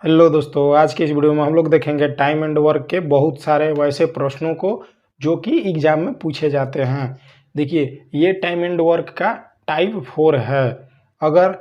Hello दोस्तों, आज की इस वीडियो में हम लोग देखेंगे टाइम एंड वर्क के बहुत सारे वैसे प्रश्नों को जो कि एग्जाम में पूछे जाते हैं। देखिए, ये टाइम एंड वर्क का टाइप 4 है। अगर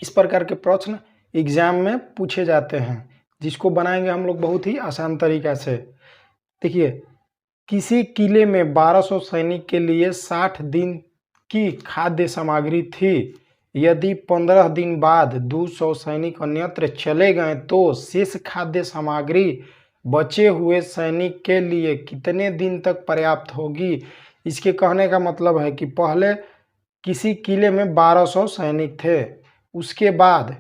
इस प्रकार के प्रश्न एग्जाम में पूछे जाते हैं जिसको बनाएंगे हम लोग बहुत ही आसान तरीका से। देखिए, किसी किले में 1200 सैनिक के लिए 60 दिन की खाद्य सामग्री थी। यदि 15 दिन बाद 200 सैनिक अन्यत्र चले गए तो शेष खाद्य सामग्री बचे हुए सैनिक के लिए कितने दिन तक पर्याप्त होगी। इसके कहने का मतलब है कि पहले किसी किले में 1200 सैनिक थे, उसके बाद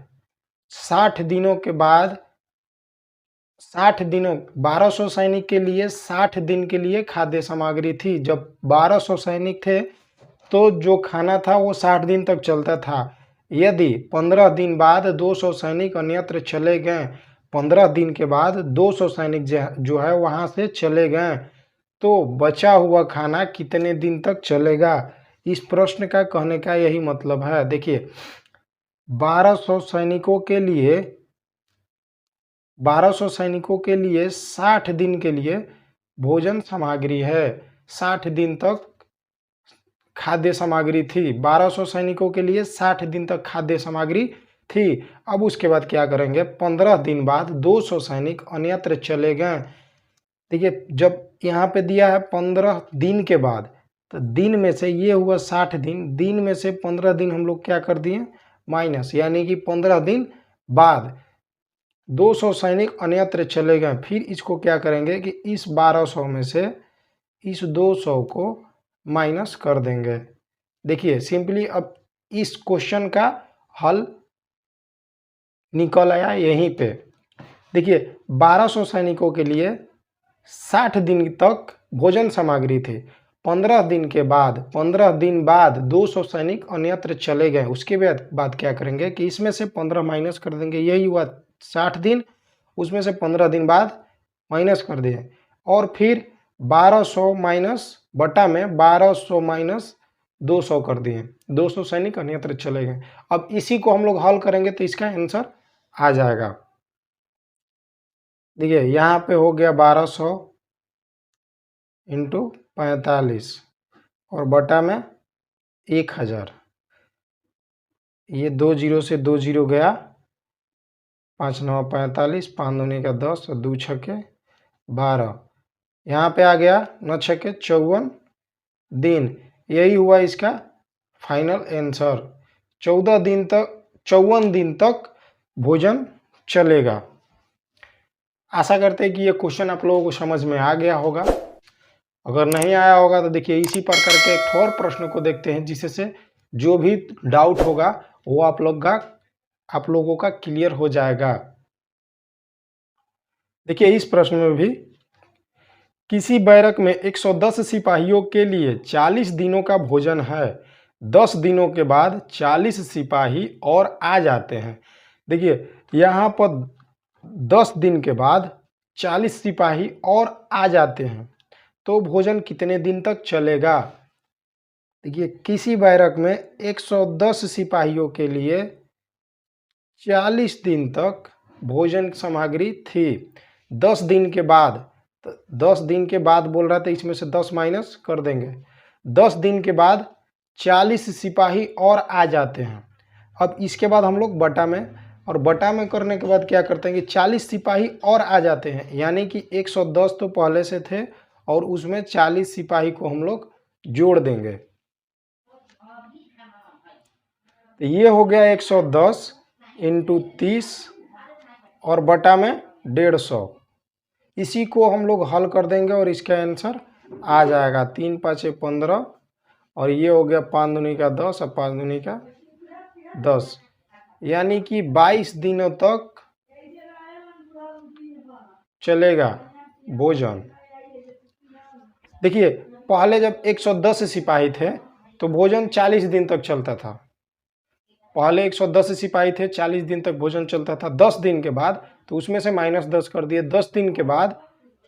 60 दिनों के बाद 1200 सैनिक के लिए 60 दिन के लिए खाद्य सामग्री थी। जब 1200 सैनिक थे तो जो खाना था वो 60 दिन तक चलता था। यदि 15 दिन बाद 200 सैनिक अन्यत्र चले गए, 15 दिन के बाद 200 सैनिक जो है वहाँ से चले गए तो बचा हुआ खाना कितने दिन तक चलेगा। इस प्रश्न का कहने का यही मतलब है। देखिए, 1200 सैनिकों के लिए 60 दिन के लिए भोजन सामग्री है। 60 दिन तक खाद्य सामग्री थी। 1200 सैनिकों के लिए 60 दिन तक खाद्य सामग्री थी। अब उसके बाद क्या करेंगे, 15 दिन बाद 200 सैनिक अन्यत्र चले गए। देखिए, जब यहाँ पे दिया है 15 दिन के बाद, तो दिन में से ये हुआ 60 दिन, दिन में से 15 दिन हम लोग क्या कर दिए, माइनस, यानी कि 15 दिन बाद 200 सैनिक अन्यत्र चले गए। फिर इसको क्या करेंगे कि इस 1200 में से इस 200 को माइनस कर देंगे। देखिए, सिंपली अब इस क्वेश्चन का हल निकल आया यहीं पे। देखिए, 1200 सैनिकों के लिए 60 दिन तक भोजन सामग्री थी। 15 दिन बाद 200 सैनिक अन्यत्र चले गए। उसके बाद क्या करेंगे कि इसमें से 15 माइनस कर देंगे, यही हुआ 60 दिन, उसमें से 15 दिन बाद माइनस कर दिए और फिर 1200 माइनस बटा में 1200 माइनस 200 कर दिए। 200 सैनिक अन्यत्र चले गए। अब इसी को हम लोग हल करेंगे तो इसका आंसर आ जाएगा। देखिए, यहाँ पे हो गया 1200 इंटू 45 और बटा में 1000। ये 2 जीरो से 2 जीरो गया, 5 9 45, 5 दूनी का 10 और 2 छक्के 12। यहाँ पे आ गया 9 छक्के 54 दिन। यही हुआ इसका फाइनल आंसर। 54 दिन तक भोजन चलेगा। आशा करते हैं कि ये क्वेश्चन आप लोगों को समझ में आ गया होगा। अगर नहीं आया होगा तो देखिए, इसी प्रकार के एक और प्रश्न को देखते हैं जिससे जो भी डाउट होगा वो आप लोगों का क्लियर हो जाएगा। देखिए, इस प्रश्न में भी किसी बैरक में 110 सिपाहियों के लिए 40 दिनों का भोजन है। 10 दिनों के बाद 40 सिपाही और आ जाते हैं। देखिए, यहाँ पर 10 दिन के बाद 40 सिपाही और आ जाते हैं तो भोजन कितने दिन तक चलेगा। देखिए, किसी बैरक में 110 सिपाहियों के लिए 40 दिन तक भोजन सामग्री थी। 10 दिन के बाद, तो 10 दिन के बाद बोल रहा था, इसमें से 10 माइनस कर देंगे। 10 दिन के बाद 40 सिपाही और आ जाते हैं। अब इसके बाद हम लोग बटा में, और बटा में करने के बाद क्या करते हैं कि 40 सिपाही और आ जाते हैं, यानी कि 110 तो पहले से थे और उसमें 40 सिपाही को हम लोग जोड़ देंगे। तो ये हो गया 110 इंटू 30 और बटा में 150। इसी को हम लोग हल कर देंगे और इसका आंसर आ जाएगा 3 5 15 और ये हो गया 5 दूनी का 10 और 5 दूनी का 10, यानी कि 22 दिनों तक चलेगा भोजन। देखिए, पहले जब 110 सिपाही थे तो भोजन 40 दिन तक चलता था। पहले 110 सिपाही थे, 40 दिन तक भोजन चलता था। 10 दिन के बाद तो उसमें से -10 कर दिए। 10 दिन के बाद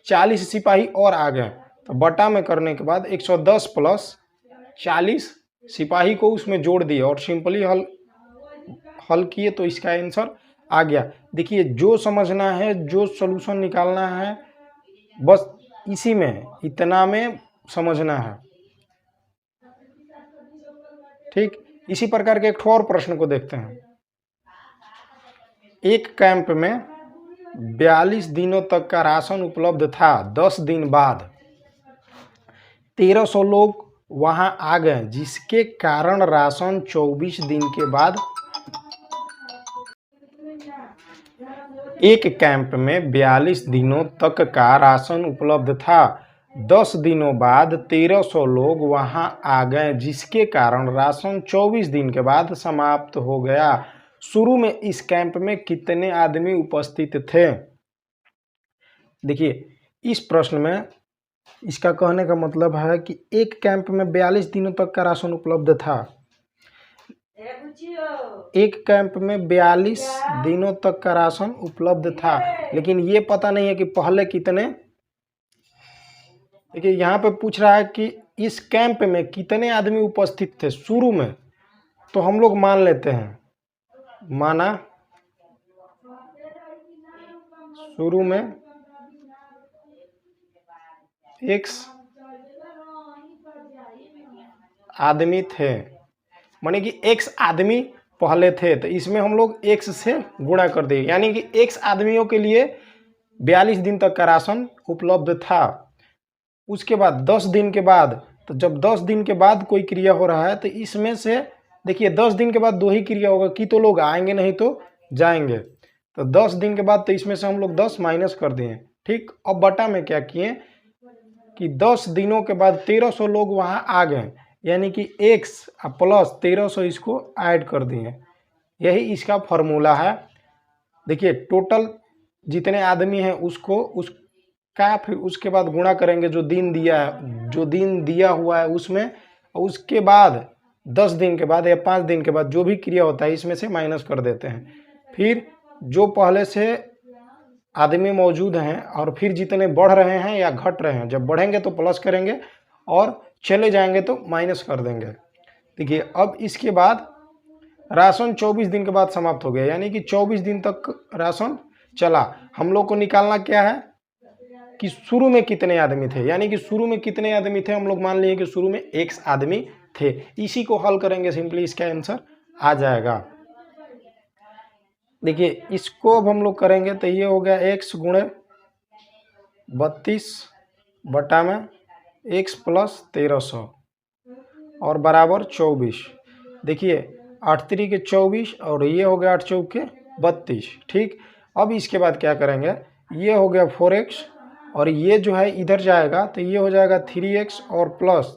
40 सिपाही और आ गए तो बटा में करने के बाद 110 प्लस 40 सिपाही को उसमें जोड़ दिए और सिंपली हल किए तो इसका आंसर आ गया। देखिए जो समझना है, जो सॉल्यूशन निकालना है, बस इसी में, इतना में समझना है। ठीक, इसी प्रकार के एक और प्रश्न को देखते हैं। एक कैंप में 42 दिनों तक का राशन उपलब्ध था। 10 दिन बाद 1300 लोग वहां आ गए, जिसके कारण राशन 24 दिन के बाद, एक कैंप में 42 दिनों तक का राशन उपलब्ध था। 10 दिनों बाद 1300 लोग वहां आ गए, जिसके कारण राशन 24 दिन के बाद समाप्त हो गया। शुरू में इस कैंप में कितने आदमी उपस्थित थे? देखिए इस प्रश्न में इसका कहने का मतलब है कि एक कैंप में 42 दिनों तक का राशन उपलब्ध था। एक कैंप में 42 दिनों तक का राशन उपलब्ध था, लेकिन ये पता नहीं है कि पहले कितने। देखिए यहाँ पे पूछ रहा है कि इस कैंप में कितने आदमी उपस्थित थे शुरू में, तो हम लोग मान लेते हैं, माना शुरू में x आदमी थे, माने कि x आदमी पहले थे, तो इसमें हम लोग x से गुणा कर देंगे, यानी कि x आदमियों के लिए 42 दिन तक का राशन उपलब्ध था। उसके बाद 10 दिन के बाद, तो जब 10 दिन के बाद कोई क्रिया हो रहा है तो इसमें से देखिए 10 दिन के बाद दो ही क्रिया होगा, कि तो लोग आएंगे नहीं तो जाएंगे। तो 10 दिन के बाद तो इसमें से हम लोग 10 माइनस कर दिए। ठीक, अब बटा में क्या किए कि 10 दिनों के बाद 1300 लोग वहां आ गए, यानी कि x प्लस 1300 इसको ऐड कर दिए। यही इसका फॉर्मूला है। देखिए टोटल जितने आदमी हैं उसको उसका फिर उसके बाद गुणा करेंगे जो दिन दिया है, जो दिन दिया हुआ है उसमें, और उसके बाद 10 दिन के बाद या 5 दिन के बाद जो भी क्रिया होता है इसमें से माइनस कर देते हैं। फिर जो पहले से आदमी मौजूद हैं और फिर जितने बढ़ रहे हैं या घट रहे हैं, जब बढ़ेंगे तो प्लस करेंगे और चले जाएंगे तो माइनस कर देंगे। देखिए अब इसके बाद राशन 24 दिन के बाद समाप्त हो गया, यानी कि 24 दिन तक राशन चला। हम लोग को निकालना क्या है कि शुरू में कितने आदमी थे, यानी कि शुरू में कितने आदमी थे, हम लोग मान लिए कि शुरू में x आदमी थे। इसी को हल करेंगे सिंपली, इसका आंसर आ जाएगा। देखिए इसको अब हम लोग करेंगे तो ये हो गया x गुणे 32 बटा में x प्लस 1300 और बराबर 24। देखिए 8 3 के 24 और ये हो गया 8 चौक के 32। ठीक, अब इसके बाद क्या करेंगे, ये हो गया 4x और ये जो है इधर जाएगा तो ये हो जाएगा 3x और प्लस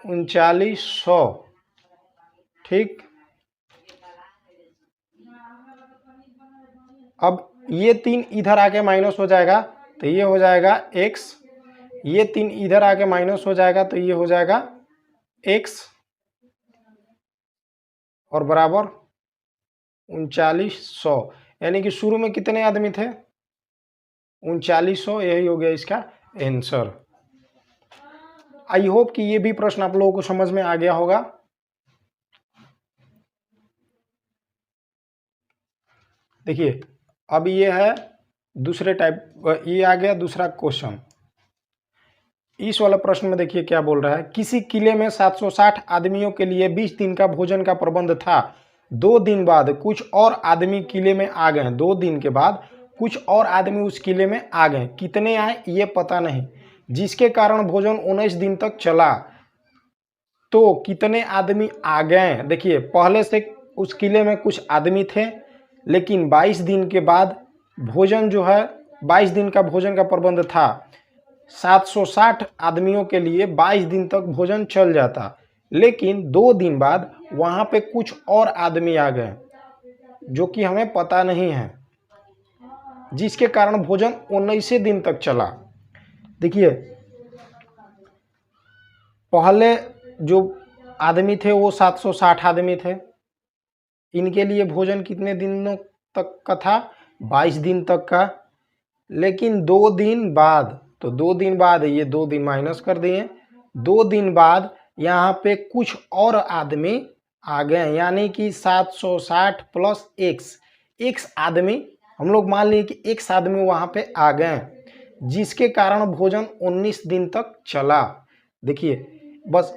3900। ठीक, अब ये 3 इधर आके माइनस हो जाएगा तो ये हो जाएगा x, ये 3 इधर आके माइनस हो जाएगा तो ये हो जाएगा x और बराबर 3900। यानी कि शुरू में कितने आदमी थे, 3900। यही हो गया इसका आंसर। आई होप कि ये भी प्रश्न आप लोगों को समझ में आ गया होगा। देखिए अब ये है दूसरे टाइप, ये आ गया दूसरा क्वेश्चन। इस वाला प्रश्न में देखिए क्या बोल रहा है, किसी किले में 760 आदमियों के लिए 20 दिन का भोजन का प्रबंध था। 2 दिन बाद कुछ और आदमी किले में आ गए। 2 दिन के बाद कुछ और आदमी उस किले में आ गए, कितने आए ये पता नहीं, जिसके कारण भोजन 19 दिन तक चला। तो कितने आदमी आ गए, देखिए पहले से उस किले में कुछ आदमी थे, लेकिन 22 दिन के बाद भोजन जो है, 22 दिन का भोजन का प्रबंध था। 760 आदमियों के लिए 22 दिन तक भोजन चल जाता, लेकिन 2 दिन बाद वहां पे कुछ और आदमी आ गए जो कि हमें पता नहीं है, जिसके कारण भोजन 19 दिन तक चला। देखिए पहले जो आदमी थे वो 760 आदमी थे, इनके लिए भोजन कितने दिनों तक का था, 22 दिन तक का। लेकिन 2 दिन बाद, तो 2 दिन बाद ये 2 दिन माइनस कर दिए, 2 दिन बाद यहाँ पे कुछ और आदमी आ गए, यानी कि 760 प्लस एक्स आदमी, हम लोग मान लिए कि एक्स आदमी वहाँ पे आ गए, जिसके कारण भोजन 19 दिन तक चला। देखिए बस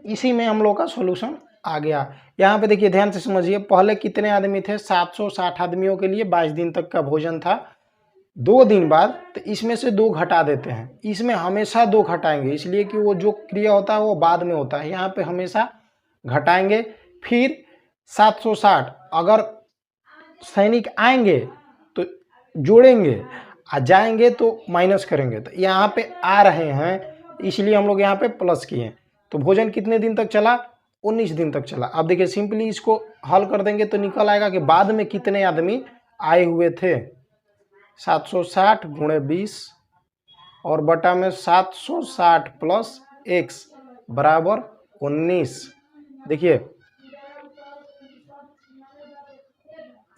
इसी में हम लोग का सॉल्यूशन आ गया। यहाँ पे देखिए ध्यान से समझिए, पहले कितने आदमी थे, 760 आदमियों के लिए 22 दिन तक का भोजन था। 2 दिन बाद तो इसमें से 2 घटा देते हैं, इसमें हमेशा 2 घटाएंगे, इसलिए कि वो जो क्रिया होता है वो बाद में होता है, यहाँ पे हमेशा घटाएंगे। फिर 760 अगर सैनिक आएंगे तो जोड़ेंगे, आ जाएंगे तो माइनस करेंगे, तो यहाँ पे आ रहे हैं इसलिए हम लोग यहाँ पे प्लस किए। तो भोजन कितने दिन तक चला, 19 दिन तक चला। अब देखिए सिंपली इसको हल कर देंगे तो निकल आएगा कि बाद में कितने आदमी आए हुए थे, 760 गुणे 20 और बटा में 760 प्लस एक्स बराबर 19। देखिए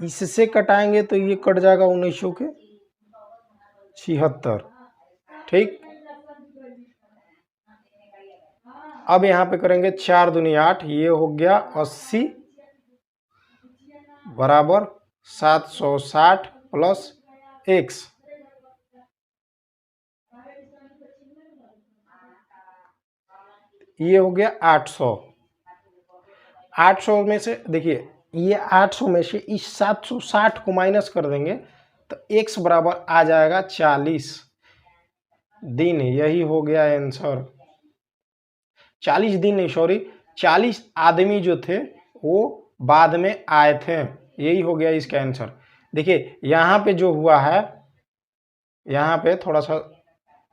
इससे कटाएंगे तो ये कट जाएगा 1900 के 76, ठीक। अब यहाँ पे करेंगे 4 दूनी 8, ये हो गया 80 बराबर 760 प्लस एक्स, ये हो गया 800। 800 में से देखिए ये 800 में से इस 760 को माइनस कर देंगे तो x बराबर आ जाएगा 40 दिन। यही हो गया आंसर। 40 दिन नहीं, सॉरी 40 आदमी जो थे वो बाद में आए थे, यही हो गया इसका आंसर। देखिए यहाँ पे जो हुआ है, यहाँ पे थोड़ा सा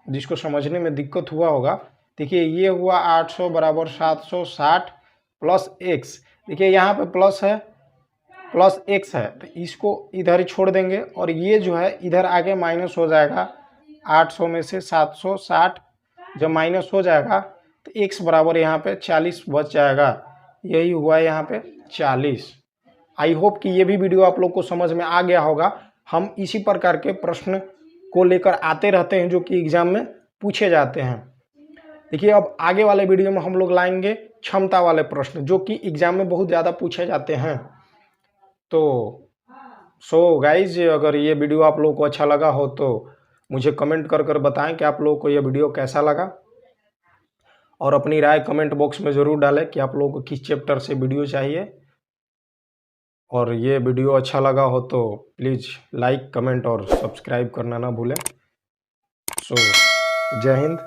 जिसको समझने में दिक्कत हुआ होगा, देखिए ये हुआ 800 बराबर 760 प्लस एक्स। देखिए यहाँ पे प्लस है, प्लस एक्स है, तो इसको इधर ही छोड़ देंगे और ये जो है इधर आगे माइनस हो जाएगा। 800 में से 760 जब माइनस हो जाएगा तो एक्स बराबर यहाँ पे 40 बच जाएगा, यही हुआ है यहाँ पे 40। आई होप कि ये भी वीडियो आप लोग को समझ में आ गया होगा। हम इसी प्रकार के प्रश्न को लेकर आते रहते हैं जो कि एग्जाम में पूछे जाते हैं। देखिए अब आगे वाले वीडियो में हम लोग लाएंगे क्षमता वाले प्रश्न जो कि एग्जाम में बहुत ज़्यादा पूछे जाते हैं। तो सो गाइज, अगर ये वीडियो आप लोगों को अच्छा लगा हो तो मुझे कमेंट कर बताएं कि आप लोगों को ये वीडियो कैसा लगा, और अपनी राय कमेंट बॉक्स में ज़रूर डालें कि आप लोगों को किस चैप्टर से वीडियो चाहिए। और ये वीडियो अच्छा लगा हो तो प्लीज़ लाइक, कमेंट और सब्सक्राइब करना ना भूलें। सो जय हिंद।